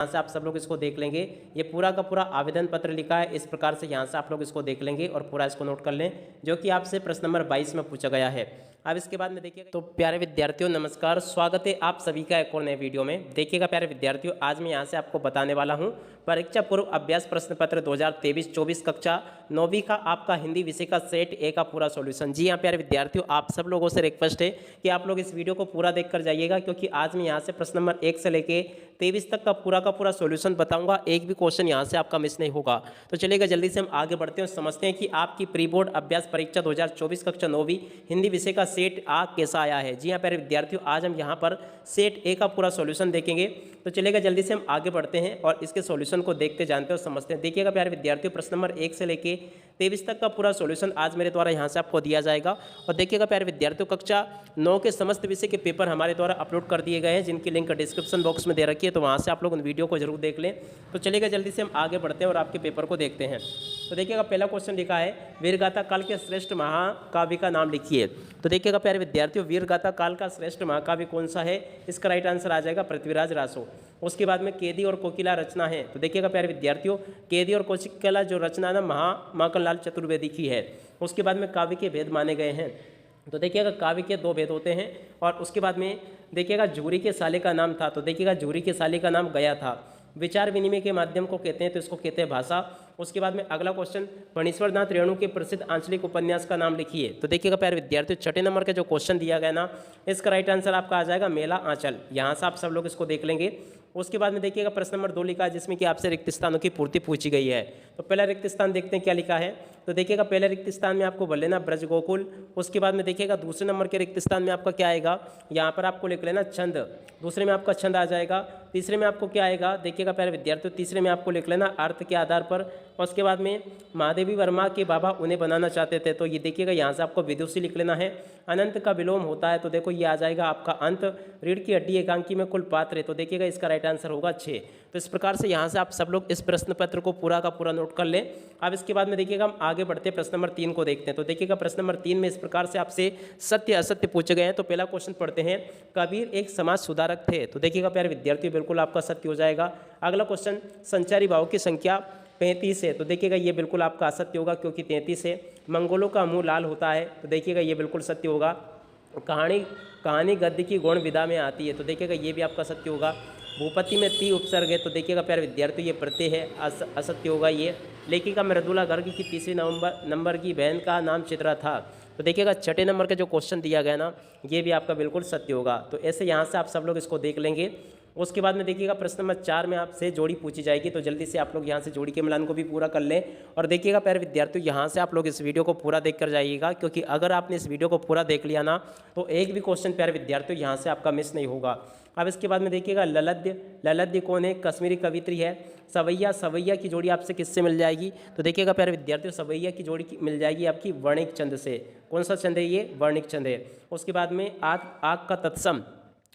यहाँ से आप सब लोग इसको देख लेंगे। ये पूरा का पूरा आवेदन पत्र लिखा है, इस प्रकार से यहाँ से आप लोग इसको देख लेंगे और पूरा इसको नोट कर लें, जो कि आपसे प्रश्न नंबर 22 में पूछा गया है। अब इसके बाद में देखिएगा, तो प्यारे विद्यार्थियों नमस्कार, स्वागत है आप सभी का एक और नए वीडियो में। देखिएगा प्यारे विद्यार्थियों, आज मैं यहाँ से आपको बताने वाला हूँ परीक्षा पूर्व अभ्यास प्रश्न पत्र 2023-24 कक्षा 9वीं का आपका हिंदी विषय का सेट ए का पूरा सॉल्यूशन। जी हाँ प्यारे विद्यार्थियों, आप सब लोगों से रिक्वेस्ट है कि आप लोग इस वीडियो को पूरा देखकर जाइएगा, क्योंकि आज मैं यहाँ से प्रश्न नंबर 1 से लेके 23 तक का पूरा सॉल्यूशन बताऊंगा। एक भी क्वेश्चन यहाँ से आपका मिस नहीं होगा। तो चलिएगा जल्दी से हम आगे बढ़ते हैं और समझते हैं कि आपकी प्री बोर्ड अभ्यास परीक्षा 2024 कक्षा 9वीं हिंदी विषय का सेट आ कैसा आया है। जी हाँ प्यारे विद्यार्थियों, आज हम यहाँ पर सेट ए का पूरा सॉल्यूशन देखेंगे। तो चलिएगा जल्दी से हम आगे बढ़ते हैं और इसके सॉल्यूशन को देखते जानते हैं और समझते हैं। देखिएगा प्यारे विद्यार्थियों, प्रश्न नंबर 1 से लेके 23 तक का पूरा सॉल्यूशन आज मेरे द्वारा यहाँ से आपको दिया जाएगा। और देखिएगा प्यारे विद्यार्थियों, कक्षा 9 के समस्त विषय के पेपर हमारे द्वारा अपलोड कर दिए गए हैं, जिनकी लिंक डिस्क्रिप्शन बॉक्स में दे रखी है, तो वहाँ से आप लोग उन वीडियो को जरूर देख लें। तो चलिएगा जल्दी से हम आगे बढ़ते हैं और आपके पेपर को देखते हैं। तो देखिएगा पहला क्वेश्चन लिखा है, वीरगाथा काल के श्रेष्ठ महाकाव्य का नाम लिखिए। तो देखिएगा प्यारे विद्यार्थियों, वीरगाथा काल का श्रेष्ठ महाकाव्य कौन सा है, इसका राइट आंसर आ जाएगा पृथ्वीराज रासो। उसके बाद में केदी और कोकिला रचना है। तो देखिएगा प्यारे विद्यार्थियों, केदी और कोकिला जो रचना ना माखन लाल चतुर्वेदी की है। उसके बाद में काव्य के भेद माने गए हैं। तो देखिएगा काव्य के 2 भेद होते हैं। और उसके बाद में देखिएगा झूरी के साले का नाम था। तो देखिएगा झूरी के साले का नाम गया था। विचार विनिमय के माध्यम को कहते हैं, तो इसको कहते हैं भाषा। उसके बाद में अगला क्वेश्चन, फणीश्वर नाथ रेणु के प्रसिद्ध आंचलिक उपन्यास का नाम लिखिए। तो देखिएगा प्यारे विद्यार्थियों, 6 नंबर का जो क्वेश्चन दिया गया ना, इसका राइट आंसर आपका आ जाएगा मेला आंचल। यहाँ से आप सब लोग इसको देख लेंगे। उसके बाद में देखिएगा प्रश्न नंबर 2 लिखा है, जिसमें कि आपसे रिक्त स्थानों की पूर्ति पूछी गई है। तो पहला रिक्त स्थान देखते हैं क्या लिखा है। तो देखिएगा पहले रिक्त स्थान में आपको भर लेना ब्रज गोकुल। उसके बाद में देखिएगा दूसरे नंबर के रिक्त स्थान में आपका क्या आएगा, यहाँ पर आपको लिख लेना छंद। दूसरे में आपका छंद आ जाएगा। तीसरे में आपको क्या आएगा, देखिएगा प्यारे विद्यार्थियों, तीसरे में आपको लिख लेना अर्थ के आधार पर। और उसके बाद में महादेवी वर्मा के बाबा उन्हें बनाना चाहते थे, तो ये देखिएगा यहाँ से आपको विदुषी लिख लेना है। अनंत का विलोम होता है, तो देखो ये आ जाएगा आपका अंत। रीढ़ की हड्डी एकांकी में कुल पात्र है, तो देखिएगा इसका राइट आंसर होगा 6। तो इस प्रकार से यहाँ से आप सब लोग इस प्रश्न पत्र को पूरा का पूरा नोट कर लें। अब इसके बाद में देखिएगा हम आगे बढ़ते हैं, प्रश्न नंबर 3 को देखते हैं। तो देखिएगा प्रश्न नंबर 3 में इस प्रकार से आपसे सत्य असत्य पूछे गए हैं। तो पहला क्वेश्चन पढ़ते हैं, कबीर एक समाज सुधारक थे। तो देखिएगा प्यारे विद्यार्थियों, बिल्कुल आपका सत्य हो जाएगा। अगला क्वेश्चन, संचारी भाव की संख्या 35 है। तो देखिएगा ये बिल्कुल आपका असत्य होगा, क्योंकि 33 है। मंगोलों का मुंह लाल होता है। तो देखिएगा ये बिल्कुल सत्य होगा। कहानी गद्य की गुण विधा में आती है। तो देखिएगा ये भी आपका सत्य होगा। भूपति में ती उपसर्ग है। तो देखिएगा प्यारे विद्यार्थियों, ये प्रत्यय है, असत्य होगा ये। लेखिका मृदुला गर्ग की तीसरी नंबर की बहन का नाम चित्रा था। तो देखिएगा 6 नंबर का जो क्वेश्चन दिया गया ना, ये भी आपका बिल्कुल सत्य होगा। तो ऐसे यहाँ से आप सब लोग इसको देख लेंगे। उसके बाद में देखिएगा प्रश्न नंबर 4 में आपसे जोड़ी पूछी जाएगी। तो जल्दी से आप लोग यहाँ से जोड़ी के मिलान को भी पूरा कर लें। और देखिएगा प्यारे विद्यार्थियों, यहाँ से आप लोग इस वीडियो को पूरा देख कर जाइएगा, क्योंकि अगर आपने इस वीडियो को पूरा देख लिया ना, तो एक भी क्वेश्चन प्यारे विद्यार्थियों यहाँ से आपका मिस नहीं होगा। अब इसके बाद में देखिएगा ललद्य कौन है, कश्मीरी कवित्री है। सवैया की जोड़ी आपसे किससे मिल जाएगी। तो देखिएगा प्यारे विद्यार्थियों, सवैया की जोड़ी मिल जाएगी आपकी वर्णिक छंद से। कौन सा छंद है ये, वर्णिक छंद है। उसके बाद में आग का तत्सम।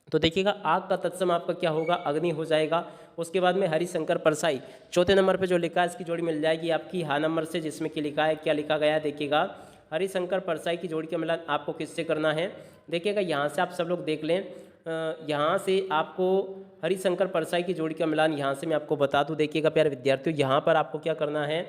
तो देखिएगा आग का तत्सम आपका क्या होगा, अग्नि हो जाएगा। उसके बाद में हरिशंकर परसाई 4 नंबर पे जो लिखा है, इसकी जोड़ी मिल जाएगी आपकी हा नंबर से, जिसमें कि लिखा है, क्या लिखा गया है, देखिएगा हरिशंकर परसाई की जोड़ी का मिलान आपको किससे करना है। देखिएगा यहाँ से आप सब लोग देख लें, यहाँ से आपको हरिशंकर परसाई की जोड़ी का मिलान यहाँ से मैं आपको बता दूँ। देखिएगा प्यारे विद्यार्थियों, यहाँ पर आपको क्या करना है,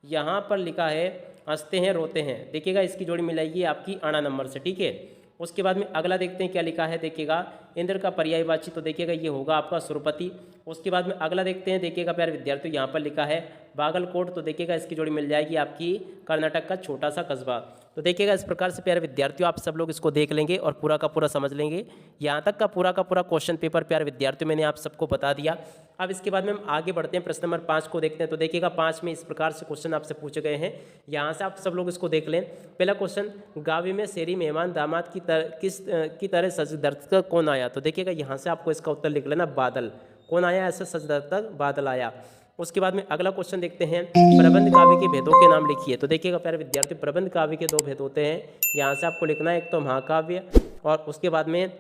यहाँ पर लिखा है हंसते हैं रोते हैं। देखिएगा इसकी जोड़ी मिलाएगी आपकी अणा नंबर से, ठीक है। उसके बाद में अगला देखते हैं क्या लिखा है। देखिएगा इंद्र का पर्यायवाची। तो देखिएगा ये होगा आपका सुरपति। उसके बाद में अगला देखते हैं, देखिएगा प्यारे विद्यार्थियों, यहाँ पर लिखा है बागलकोट। तो देखिएगा इसकी जोड़ी मिल जाएगी आपकी कर्नाटक का छोटा सा कस्बा। तो देखिएगा इस प्रकार से प्यारे विद्यार्थियों, आप सब लोग इसको देख लेंगे और पूरा का पूरा समझ लेंगे। यहाँ तक का पूरा क्वेश्चन पेपर प्यारे विद्यार्थियों मैंने आप सबको बता दिया। अब इसके बाद में हम आगे बढ़ते हैं, प्रश्न नंबर 5 को देखते हैं। तो देखिएगा 5 में इस प्रकार से क्वेश्चन आपसे पूछे गए हैं। यहाँ से आप सब लोग इसको देख लें। पहला क्वेश्चन, गावी में शेरी मेहमान दामाद की तरह सज दर्द कौन आया। तो देखिएगा यहाँ से आपको इसका उत्तर लिख लेना, बादल। कौन आया ऐसा सज दर्द, बादल आया। उसके बाद में अगला क्वेश्चन देखते हैं, प्रबंध काव्य के भेदों के नाम लिखिए। तो देखिएगा प्यारे विद्यार्थी, प्रबंध काव्य के 2 भेद होते हैं। यहाँ से आपको लिखना है, एक तो महाकाव्य और उसके बाद में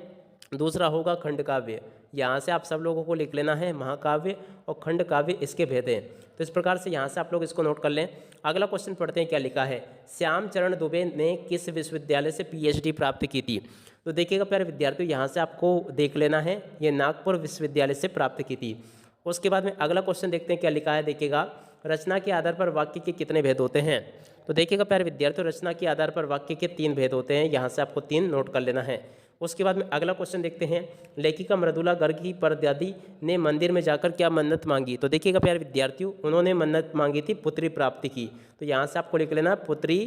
दूसरा होगा खंड काव्य। यहाँ से आप सब लोगों को लिख लेना है, महाकाव्य और खंड काव्य इसके भेद हैं। तो इस प्रकार से यहाँ से आप लोग इसको नोट कर लें। अगला क्वेश्चन पढ़ते हैं क्या लिखा है, श्याम चरण दुबे ने किस विश्वविद्यालय से PhD प्राप्त की थी। तो देखिएगा प्यारे विद्यार्थियों, यहाँ से आपको देख लेना है, ये नागपुर विश्वविद्यालय से प्राप्त की थी। उसके बाद में अगला क्वेश्चन देखते हैं क्या लिखा है। देखिएगा, रचना के आधार पर वाक्य के कितने भेद होते हैं। तो देखिएगा प्यारे विद्यार्थियों, रचना के आधार पर वाक्य के 3 भेद होते हैं। यहाँ से आपको 3 नोट कर लेना है। उसके बाद में अगला क्वेश्चन देखते हैं, लेखिका मृदुला गर्ग की परदादी ने मंदिर में जाकर क्या मन्नत मांगी। तो देखिएगा प्यारे विद्यार्थियों, उन्होंने मन्नत मांगी थी पुत्री प्राप्ति की। तो यहाँ से आपको लिख लेना पुत्री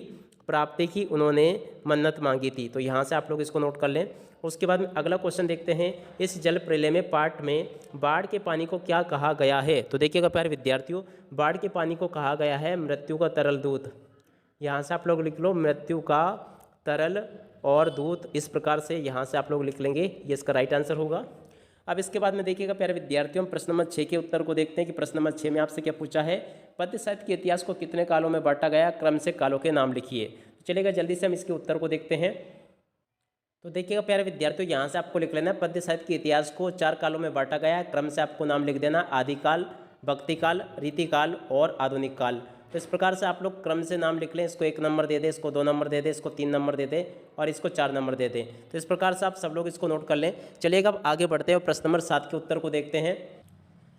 प्राप्ति की उन्होंने मन्नत मांगी थी। तो यहाँ से आप लोग इसको नोट कर लें। उसके बाद में अगला क्वेश्चन देखते हैं, इस जल प्रलय में पाठ में बाढ़ के पानी को क्या कहा गया है। तो देखिएगा प्यारे विद्यार्थियों, बाढ़ के पानी को कहा गया है मृत्यु का तरल दूत। यहाँ से आप लोग लिख लो मृत्यु का तरल और दूत, इस प्रकार से यहाँ से आप लोग लिख लेंगे, ये इसका राइट आंसर होगा। अब इसके बाद में देखिएगा प्यारे विद्यार्थियों, प्रश्न नंबर 6 के उत्तर को देखते हैं कि प्रश्न नंबर 6 में आपसे क्या पूछा है। पद्य साहित्य के इतिहास को कितने कालों में बांटा गया, क्रम से कालों के नाम लिखिए। चलिएगा जल्दी से हम इसके उत्तर को देखते हैं। तो देखिएगा प्यारे विद्यार्थियों, यहाँ से आपको लिख लेना है पद्य साहित्य के इतिहास को 4 कालों में बांटा गया है। क्रम से आपको नाम लिख देना, आदिकाल, भक्तिकाल, रीतिकाल और आधुनिक काल। तो इस प्रकार से आप लोग क्रम से नाम लिख लें। इसको 1 नंबर दे दें, इसको 2 नंबर दे दें, इसको 3 नंबर दे दें और इसको 4 नंबर दे दें। तो इस प्रकार से आप सब लोग इसको नोट कर लें। चलिएगा अब आगे बढ़ते हैं और प्रश्न नंबर 7 के उत्तर को देखते हैं।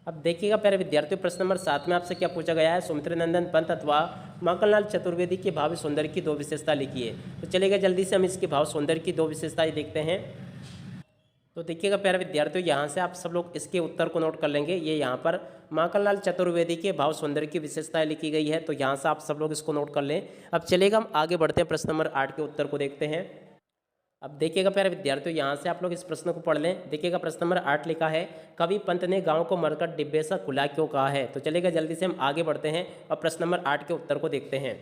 अब देखिएगा प्यारे विद्यार्थियों, प्रश्न नंबर 7 में आपसे क्या पूछा गया है। सुमित्र नंदन पंत अथवा माखनलाल चतुर्वेदी के भाव सौंदर्य की 2 विशेषता लिखिए। तो चलिएगा जल्दी से हम इसके भाव सौंदर्य की 2 विशेषताएं देखते हैं। तो देखिएगा प्यारे विद्यार्थियों, यहाँ से आप सब लोग इसके उत्तर को नोट कर लेंगे। ये यहाँ पर माखनलाल चतुर्वेदी के भाव सौंदर्य की विशेषताएं लिखी गई है। तो यहाँ से आप सब लोग इसको नोट कर लें। अब चलिएगा हम आगे बढ़ते हैं, प्रश्न नंबर 8 के उत्तर को देखते हैं। अब देखिएगा प्यारे विद्यार्थियों, यहाँ से आप लोग इस प्रश्न को पढ़ लें। देखिएगा प्रश्न नंबर 8 लिखा है, कवि पंत ने गांव को मरकर डिब्बे सा खुला क्यों कहा है। तो चलिएगा जल्दी से हम आगे बढ़ते हैं और प्रश्न नंबर 8 के उत्तर को देखते हैं।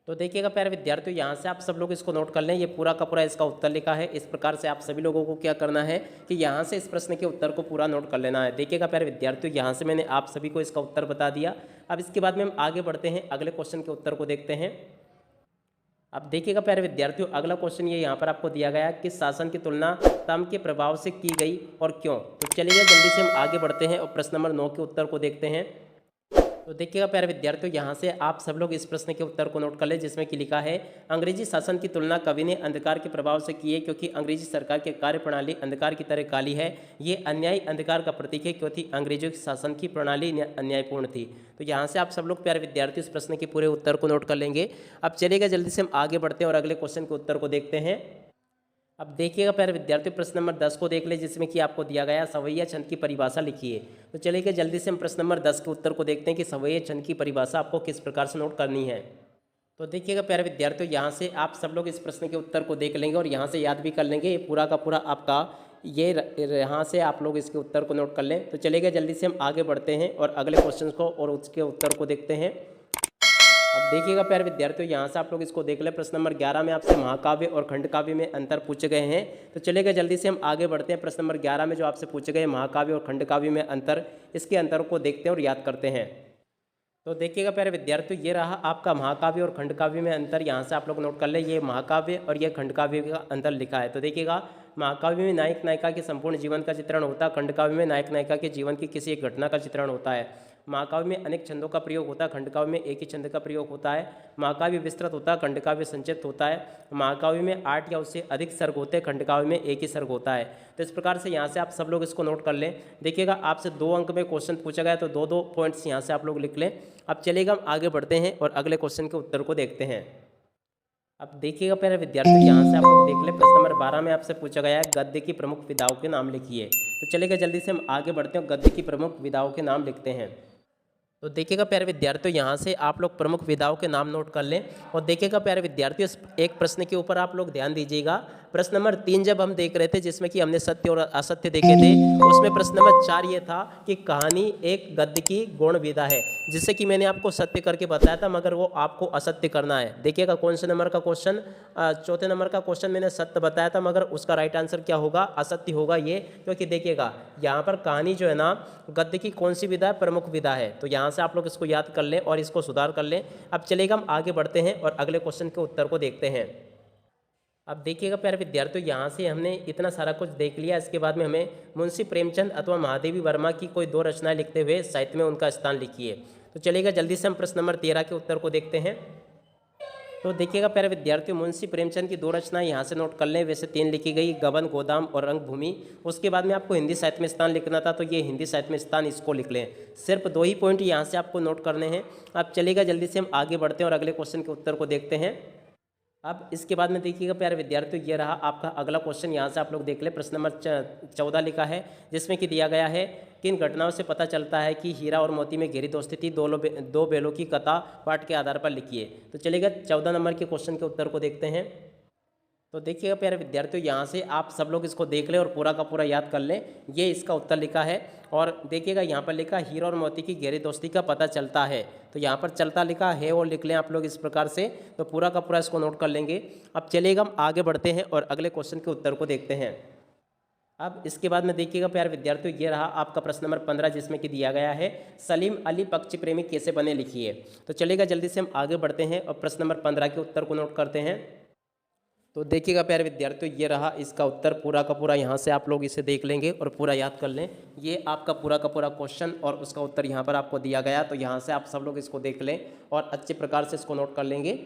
तो देखिएगा प्यारे विद्यार्थियों, यहाँ से आप सब लोग इसको नोट कर लें। ये पूरा का पूरा इसका उत्तर लिखा है। इस प्रकार से आप सभी लोगों को क्या करना है कि यहाँ से इस प्रश्न के उत्तर को पूरा नोट कर लेना है। देखिएगा प्यारे विद्यार्थियों, यहाँ से मैंने आप सभी को इसका उत्तर बता दिया। अब इसके बाद में हम आगे बढ़ते हैं, अगले क्वेश्चन के उत्तर को देखते हैं। अब देखिएगा प्यारे विद्यार्थियों, अगला क्वेश्चन ये यहाँ पर आपको दिया गया है, किस शासन की तुलना तम के प्रभाव से की गई और क्यों। तो चलिए जल्दी से हम आगे बढ़ते हैं और प्रश्न नंबर 9 के उत्तर को देखते हैं। तो देखिएगा प्यारे विद्यार्थियों, यहाँ से आप सब लोग इस प्रश्न के उत्तर को नोट कर ले, जिसमें कि लिखा है, अंग्रेजी शासन की तुलना कवि ने अंधकार के प्रभाव से की है क्योंकि अंग्रेजी सरकार की कार्यप्रणाली अंधकार की तरह काली है। ये अन्यायी अंधकार का प्रतीक है क्योंकि अंग्रेजों की शासन की प्रणाली अन्यायपूर्ण थी। तो यहाँ से आप सब लोग प्यारे विद्यार्थी इस प्रश्न के पूरे उत्तर को नोट कर लेंगे। अब चलिएगा जल्दी से हम आगे बढ़ते हैं और अगले क्वेश्चन के उत्तर को देखते हैं। अब देखिएगा प्यारे विद्यार्थी, प्रश्न नंबर 10 को देख ले, जिसमें कि आपको दिया गया सवैया छंद की परिभाषा लिखिए। तो चलिए जल्दी से हम प्रश्न नंबर 10 के उत्तर को देखते हैं कि सवैया छंद की परिभाषा आपको किस प्रकार से नोट करनी है। तो देखिएगा प्यारे विद्यार्थियों, यहाँ से आप सब लोग इस प्रश्न के उत्तर को देख लेंगे और यहाँ से याद भी कर लेंगे। ये पूरा का पूरा आपका ये यहाँ से आप लोग इसके उत्तर को नोट कर लें। तो चलिएगा जल्दी से हम आगे बढ़ते हैं और अगले क्वेश्चन को और उसके उत्तर को देखते हैं। अब देखिएगा प्यारे विद्यार्थियों, यहाँ से आप लोग इसको देख लें। प्रश्न नंबर 11 में आपसे महाकाव्य और खंड काव्य में अंतर पूछे गए हैं। तो चलिएगा जल्दी से हम आगे बढ़ते हैं। प्रश्न नंबर 11 में जो आपसे पूछे गए महाकाव्य और खंड काव्य में अंतर, इसके अंतर को देखते हैं और याद करते हैं। तो देखिएगा प्यारे विद्यार्थियों, ये रहा आपका महाकाव्य और खंड काव्य में अंतर। यहाँ से आप लोग नोट कर ले, ये महाकाव्य और ये खंड काव्य का अंतर लिखा है। तो देखिएगा, महाकाव्य में नायक नायिका के संपूर्ण जीवन का चित्रण होता है, खंड काव्य में नायक नायिका के जीवन की किसी एक घटना का चित्रण होता है। महाकाव्य में अनेक छंदों का प्रयोग होता है, खंड काव्य में एक ही छंद का प्रयोग होता है। महाकाव्य विस्तृत होता है, खंड काव्य संक्षिप्त होता है। महाकाव्य में 8 या उससे अधिक सर्ग होते हैं, खंड काव्य में एक ही सर्ग होता है। तो इस प्रकार से यहाँ से आप सब लोग इसको नोट कर लें। देखिएगा, आपसे 2 अंक में क्वेश्चन पूछा गया तो 2-2 पॉइंट्स यहाँ से आप लोग लिख लें। अब चलिएगा हम आगे बढ़ते हैं और अगले क्वेश्चन के उत्तर को देखते हैं। अब देखिएगा प्यारे विद्यार्थी, यहाँ से आप लोग देख लें। प्रश्न नंबर 12 में आपसे पूछा गया है, गद्य की प्रमुख विधाओं के नाम लिखिए। तो चलिएगा जल्दी से हम आगे बढ़ते हैं, गद्य की प्रमुख विधाओं के नाम लिखते हैं। तो देखिएगा प्यारे विद्यार्थियों, यहाँ से आप लोग प्रमुख विधाओं के नाम नोट कर लें। और देखिएगा प्यारे विद्यार्थियों, एक प्रश्न के ऊपर आप लोग ध्यान दीजिएगा। प्रश्न नंबर 3 जब हम देख रहे थे, जिसमें कि हमने सत्य और असत्य देखे थे, उसमें प्रश्न नंबर 4 ये था कि कहानी एक गद्य की गौण विधा है, जिससे कि मैंने आपको सत्य करके बताया था, मगर वो आपको असत्य करना है। देखिएगा कौन से नंबर का क्वेश्चन, 4थे नंबर का क्वेश्चन मैंने सत्य बताया था, मगर उसका राइट आंसर क्या होगा, असत्य होगा ये। क्योंकि देखिएगा यहाँ पर कहानी जो है ना, गद्य की कौन सी विधा है, प्रमुख विधा है। तो यहाँ से आप लोग इसको याद कर लें और इसको सुधार कर लें। अब चलेगा हम आगे बढ़ते हैं और अगले क्वेश्चन के उत्तर को देखते हैं। अब देखिएगा प्यारे विद्यार्थियों, यहाँ से हमने इतना सारा कुछ देख लिया। इसके बाद में हमें मुंशी प्रेमचंद अथवा महादेवी वर्मा की कोई 2 रचनाएं लिखते हुए साहित्य में उनका स्थान लिखिए। तो चलिएगा जल्दी से हम प्रश्न नंबर 13 के उत्तर को देखते हैं। तो देखिएगा प्यारे विद्यार्थियों, मुंशी प्रेमचंद की 2 रचनाएं यहाँ से नोट कर लें। वैसे 3 लिखी गई, गबन, गोदाम और रंगभूमि। उसके बाद में आपको हिंदी साहित्य में स्थान लिखना था, तो ये हिंदी साहित्य में स्थान, इसको लिख लें। सिर्फ 2 ही पॉइंट यहाँ से आपको नोट करने हैं। अब चलेगा, जल्दी से हम आगे बढ़ते हैं और अगले क्वेश्चन के उत्तर को देखते हैं। अब इसके बाद में देखिएगा प्यारे विद्यार्थियों, ये रहा आपका अगला क्वेश्चन। यहाँ से आप लोग देख लें, प्रश्न नंबर 14 लिखा है, जिसमें कि दिया गया है किन घटनाओं से पता चलता है कि हीरा और मोती में गहरी दोस्ती थी, दो बैलों की कथा पाठ के आधार पर लिखिए। तो चलिएगा 14 नंबर के क्वेश्चन के उत्तर को देखते हैं। तो देखिएगा प्यारे विद्यार्थियों, यहाँ से आप सब लोग इसको देख लें और पूरा का पूरा याद कर लें। ये इसका उत्तर लिखा है और देखिएगा यहाँ पर लिखा हीरा और मोती की गहरी दोस्ती का पता चलता है, तो यहाँ पर चलता लिखा है और लिख लें आप लोग इस प्रकार से। तो पूरा का पूरा इसको नोट कर लेंगे। अब चलिएगा हम आगे बढ़ते हैं और अगले क्वेश्चन के उत्तर को देखते हैं। अब इसके बाद में देखिएगा प्यारे विद्यार्थियों, ये रहा आपका प्रश्न नंबर 15, जिसमें कि दिया गया है सलीम अली पक्षी प्रेमी कैसे बने, लिखिए। तो चलिएगा जल्दी से हम आगे बढ़ते हैं और प्रश्न नंबर 15 के उत्तर को नोट करते हैं। तो देखिएगा प्यारे विद्यार्थियों, ये रहा इसका उत्तर पूरा का पूरा। यहाँ से आप लोग इसे देख लेंगे और पूरा याद कर लें। ये आपका पूरा का पूरा क्वेश्चन और उसका उत्तर यहाँ पर आपको दिया गया, तो यहाँ से आप सब लोग इसको देख लें और अच्छे प्रकार से इसको नोट कर लेंगे।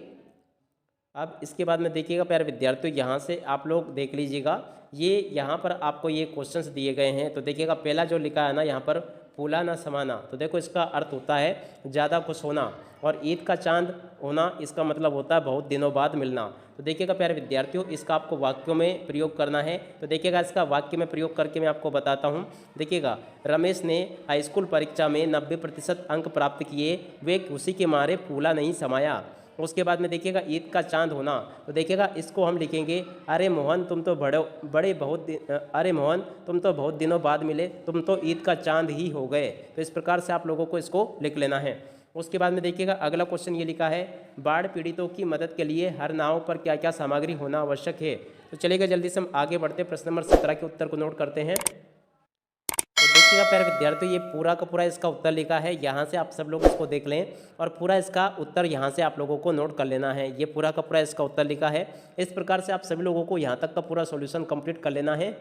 अब इसके बाद में देखिएगा प्यारे विद्यार्थियों, यहाँ से आप लोग देख लीजिएगा, ये यहाँ पर आपको ये क्वेश्चंस दिए गए हैं। तो देखिएगा पहला जो लिखा है ना यहाँ पर, फूला ना समाना, तो देखो इसका अर्थ होता है ज़्यादा खुश होना, और ईद का चांद होना इसका मतलब होता है बहुत दिनों बाद मिलना। तो देखिएगा प्यारे विद्यार्थियों, इसका आपको वाक्यों में प्रयोग करना है। तो देखिएगा इसका वाक्य में प्रयोग करके मैं आपको बताता हूँ। देखिएगा, रमेश ने हाई स्कूल परीक्षा में 90% अंक प्राप्त किए, वे खुशी के मारे फूला नहीं समाया। उसके बाद में देखिएगा ईद का चांद होना, तो देखिएगा इसको हम लिखेंगे, अरे मोहन तुम तो अरे मोहन तुम तो बहुत दिनों बाद मिले, तुम तो ईद का चांद ही हो गए। तो इस प्रकार से आप लोगों को इसको लिख लेना है। उसके बाद में देखिएगा अगला क्वेश्चन ये लिखा है, बाढ़ पीड़ितों की मदद के लिए हर नाव पर क्या क्या सामग्री होना आवश्यक है। तो चलिएगा जल्दी से हम आगे बढ़ते हैं, प्रश्न नंबर 17 के उत्तर को नोट करते हैं। तो देखिएगा प्यारे विद्यार्थियों, ये पूरा का पूरा इसका उत्तर लिखा है। यहाँ से आप सब लोग इसको देख लें और पूरा इसका उत्तर यहाँ से आप लोगों को नोट कर लेना है। ये पूरा का पूरा इसका उत्तर लिखा है। इस प्रकार से आप सभी लोगों को यहाँ तक का पूरा सॉल्यूशन कंप्लीट कर लेना है।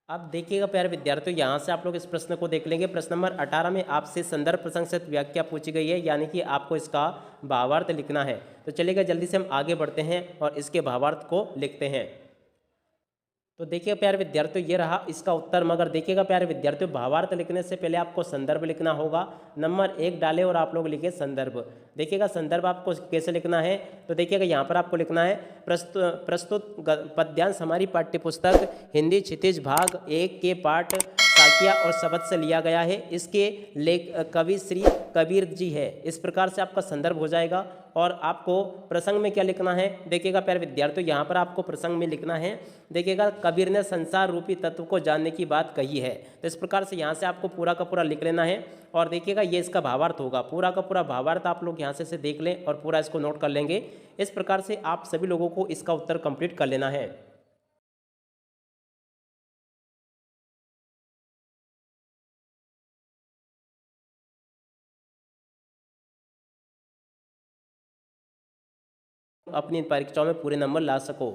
अब देखिएगा प्यारे विद्यार्थियों, यहाँ से आप लोग इस प्रश्न को देख लेंगे। प्रश्न नंबर 18 में आपसे संदर्भ प्रसंग व्याख्या पूछी गई है, यानी कि आपको इसका भावार्थ लिखना है। तो चलिएगा जल्दी से हम आगे बढ़ते हैं और इसके भावार्थ को लिखते हैं। तो देखिए प्यारे विद्यार्थियों, ये रहा इसका उत्तर। मगर देखिएगा प्यारे विद्यार्थियों, भावार्थ लिखने से पहले आपको संदर्भ लिखना होगा। नंबर 1 डालें और आप लोग लिखे संदर्भ। देखिएगा संदर्भ आपको कैसे लिखना है, तो देखिएगा यहाँ पर आपको लिखना है, प्रस्तुत पद्यांश हमारी पाठ्यपुस्तक हिंदी क्षितिज भाग 1 के पाठ साकिया और शब्द से लिया गया है। इसके कवि श्री कबीर जी है। इस प्रकार से आपका संदर्भ हो जाएगा। और आपको प्रसंग में क्या लिखना है, देखिएगा प्यारे विद्यार्थियों, यहाँ पर आपको प्रसंग में लिखना है। देखिएगा, कबीर ने संसार रूपी तत्व को जानने की बात कही है। तो इस प्रकार से यहाँ से आपको पूरा का पूरा लिख लेना है। और देखिएगा ये इसका भावार्थ होगा। पूरा का पूरा भावार्थ आप लोग यहाँ से देख लें और पूरा इसको नोट कर लेंगे। इस प्रकार से आप सभी लोगों को इसका उत्तर कंप्लीट कर लेना है। अपनी परीक्षाओं में पूरे नंबर ला सको।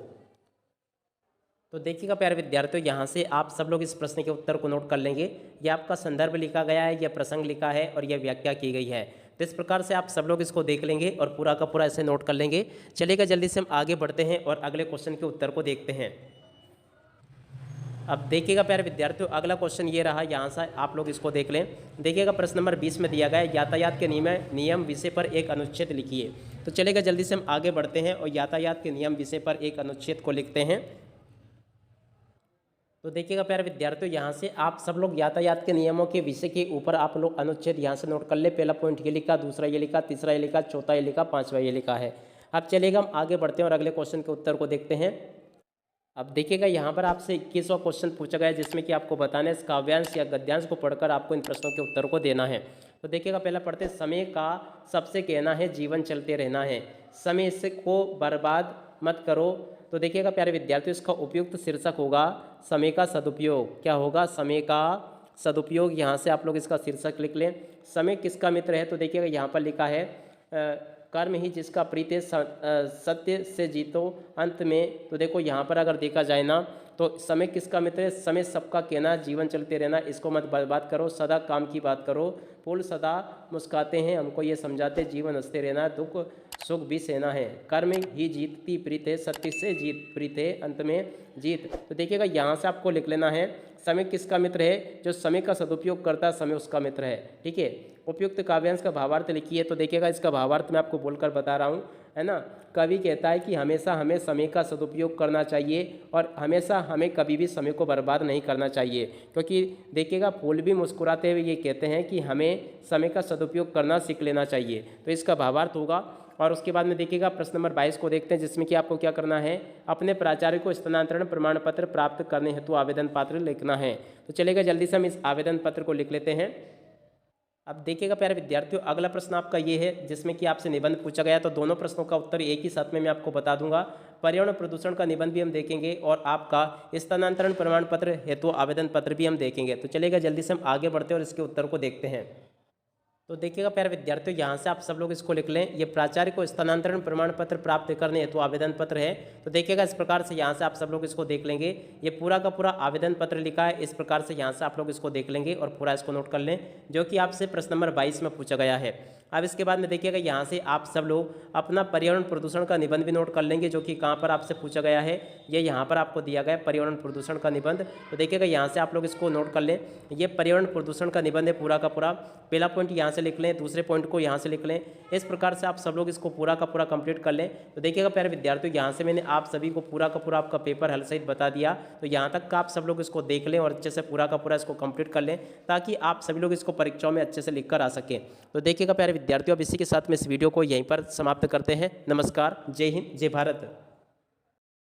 तो देखिएगा प्यारे विद्यार्थियों, यहाँ से आप सब लोग इस प्रश्न के उत्तर को नोट कर लेंगे। यह आपका संदर्भ लिखा गया है, यह प्रसंग लिखा है और यह व्याख्या की गई है। तो इस प्रकार से आप सब लोग इसको देख लेंगे और पूरा का पूरा ऐसे नोट कर लेंगे। चलिएगा जल्दी से हम आगे बढ़ते हैं और अगले क्वेश्चन के उत्तर को देखते हैं। अब देखिएगा प्यारे विद्यार्थियों, अगला क्वेश्चन ये रहा। यहाँ से आप लोग इसको देख लें। देखिएगा प्रश्न नंबर 20 में दिया गया है, यातायात के नियम विषय पर एक अनुच्छेद लिखिए। तो चलिएगा जल्दी से हम आगे बढ़ते हैं और यातायात के नियम विषय पर एक अनुच्छेद को लिखते हैं। तो देखिएगा प्यारे विद्यार्थियों, यहाँ से आप सब लोग यातायात के नियमों के विषय के ऊपर आप लोग अनुच्छेद यहाँ से नोट कर ले। पहला पॉइंट ये लिखा, दूसरा ये लिखा, तीसरा ये लिखा, चौथा ये लिखा, पांचवा ये लिखा है। अब चलिएगा हम आगे बढ़ते हैं और अगले क्वेश्चन के उत्तर को देखते हैं। अब देखिएगा यहाँ पर आपसे 21वां क्वेश्चन पूछा गया है, जिसमें कि आपको बताना है इस काव्यांश या गद्यांश को पढ़कर आपको इन प्रश्नों के उत्तर को देना है। तो देखिएगा पहला पढ़ते, समय का सबसे कहना है जीवन चलते रहना है, समय से को बर्बाद मत करो। तो देखिएगा प्यारे विद्यार्थियों, इसका उपयुक्त शीर्षक होगा समय का सदुपयोग। क्या होगा, समय का सदुपयोग। यहाँ से आप लोग इसका शीर्षक लिख लें। समय किसका मित्र है, तो देखिएगा यहाँ पर लिखा है, कर्म ही जिसका प्रीत है, सत्य से जीतो अंत में। तो देखो यहाँ पर अगर देखा जाए ना, तो समय किसका मित्र है, समय सबका कहना, जीवन चलते रहना, इसको मत बर्बाद करो, सदा काम की बात करो, फूल सदा मुस्काते हैं, हमको ये समझाते जीवन हंसते रहना, दुख सुख भी सेना है, कर्म ही जीतती प्रीत है, सत्य से जीत प्रीत है, अंत में जीत। तो देखिएगा यहाँ से आपको लिख लेना है समय किसका मित्र है, जो समय का सदुपयोग करता है समय उसका मित्र है। ठीक है, उपयुक्त काव्यांश का भावार्थ लिखिए। तो देखिएगा इसका भावार्थ मैं आपको बोलकर बता रहा हूँ, है ना। कवि कहता है कि हमेशा हमें समय का सदुपयोग करना चाहिए और हमेशा हमें कभी भी समय को बर्बाद नहीं करना चाहिए, क्योंकि देखिएगा फूल भी मुस्कुराते हुए ये कहते हैं कि हमें समय का सदुपयोग करना सीख लेना चाहिए। तो इसका भावार्थ होगा। और उसके बाद में देखिएगा प्रश्न नंबर 22 को देखते हैं, जिसमें कि आपको क्या करना है, अपने प्राचार्य को स्थानांतरण प्रमाण पत्र प्राप्त करने हेतु आवेदन पत्र लिखना है। तो चलेगा जल्दी से हम इस आवेदन पत्र को लिख लेते हैं। अब देखिएगा प्यारे विद्यार्थियों, अगला प्रश्न आपका ये है जिसमें कि आपसे निबंध पूछा गया। तो दोनों प्रश्नों का उत्तर एक ही साथ में मैं आपको बता दूंगा। पर्यावरण प्रदूषण का निबंध भी हम देखेंगे और आपका स्थानांतरण प्रमाण पत्र हेतु आवेदन पत्र भी हम देखेंगे। तो चलेगा जल्दी से हम आगे बढ़ते हैं और इसके उत्तर को देखते हैं। तो देखिएगा प्यारे विद्यार्थियों, यहाँ से आप सब लोग इसको लिख लें, ये प्राचार्य को स्थानांतरण प्रमाण पत्र प्राप्त करने हेतु आवेदन पत्र है। तो देखिएगा इस प्रकार से यहाँ से आप सब लोग इसको देख लेंगे, ये पूरा का पूरा आवेदन पत्र लिखा है। इस प्रकार से यहाँ से आप लोग इसको देख लेंगे और पूरा इसको नोट कर लें, जो कि आपसे प्रश्न नंबर 22 में पूछा गया है। अब इसके बाद में देखिएगा यहाँ से आप सब लोग अपना पर्यावरण प्रदूषण का निबंध भी नोट कर लेंगे, जो कि कहाँ पर आपसे पूछा गया है, ये यहाँ पर आपको दिया गया है पर्यावरण प्रदूषण का निबंध। तो देखिएगा यहाँ से आप लोग इसको नोट कर लें, ये पर्यावरण प्रदूषण का निबंध है पूरा का पूरा। पहला पॉइंट यहाँ से लिख लें, दूसरे पॉइंट को यहाँ से लिख लें। इस प्रकार से आप सब लोग इसको पूरा का पूरा कंप्लीट कर लें। तो देखिएगा प्यारे विद्यार्थियों, यहाँ से मैंने आप सभी को पूरा का पूरा आपका पेपर हल सहित बता दिया। तो यहाँ तक का आप सब लोग इसको देख लें और अच्छे से पूरा का पूरा इसको कंप्लीट कर लें, ताकि आप सभी लोग इसको परीक्षाओं में अच्छे से लिख कर आ सकें। तो देखिएगा प्यारे विद्यार्थियों, अब इसी के साथ में इस वीडियो को यहीं पर समाप्त करते हैं। नमस्कार, जय हिंद, जय भारत।